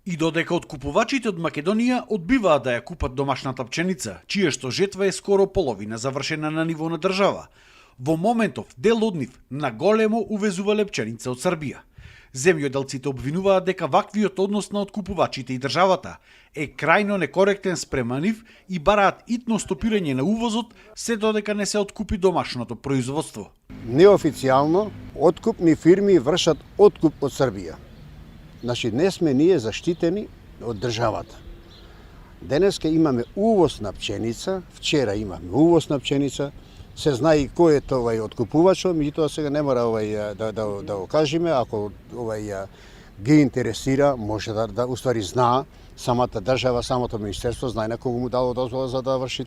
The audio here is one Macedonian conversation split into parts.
И додека откупувачите од Македонија одбиваат да ја купат домашната пченица, чија што жетва е скоро половина завршена на ниво на држава, во моментов дел од нив на големо увезувале пченица од Србија. Земјоделците обвинуваат дека ваквиот однос на откупувачите и државата е крајно некоректен спрема нив и бараат итно стопирање на увозот се додека не се откупи домашното производство. Неофицијално откупни фирми вршат откуп од Србија. Значи, не сме ние заштитени од државата. Денеска имаме увоз на пченица, вчера имаме увоз на пченица, се знае и кој е тоа откупувачо, меѓутоа сега не мора да го кажеме, ако ги интересира, може да уствари знаа самата држава, самото министерство знае на кого му дало дозвола за да врши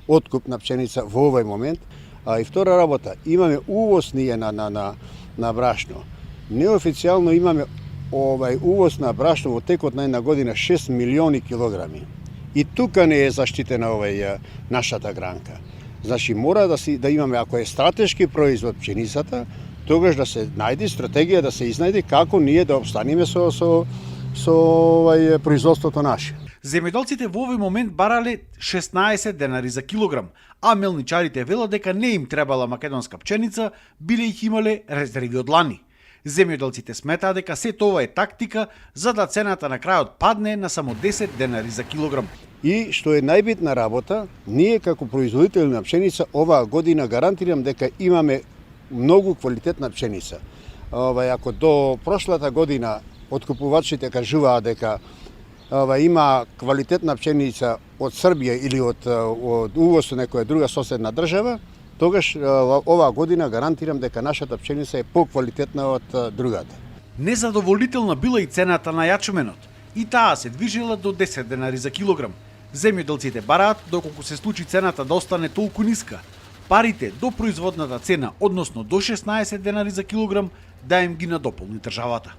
откуп на пченица во овој момент. А и втора работа, имаме увоз ние на брашно. Неофицијално имаме увоз на брашно во текот на една година 6 милиони килограми. И тука не е заштитена нашата гранка. Значи мора да имаме, ако е стратешки производ пченицата, тогаш да се најде стратегија, да се изнајде како ние да обстанеме со производството наше. Земјоделците во овој момент барале 16 денари за килограм, а мелничарите велат дека не им требала македонска пченица, бидејќи имале резерви од лани. Земјоделците сметаат дека се тоа е тактика за да цената на крајот падне на само 10 денари за килограм. И што е најбитна работа, ние како производители на пшеница оваа година гарантирам дека имаме многу квалитетна пшеница. Ако до прошлата година откупувачите кажуваат дека има квалитетна пшеница од Србија или од увоз од некоја друга соседна држава, тогаш оваа година гарантирам дека нашата пшеница е поквалитетна од другата. Незадоволителна била и цената на јачменот. И таа се движела до 10 денари за килограм. Земјоделците бараат доколку се случи цената да остане толку ниска, парите до производната цена, односно до 16 денари за килограм, да им ги надополни државата.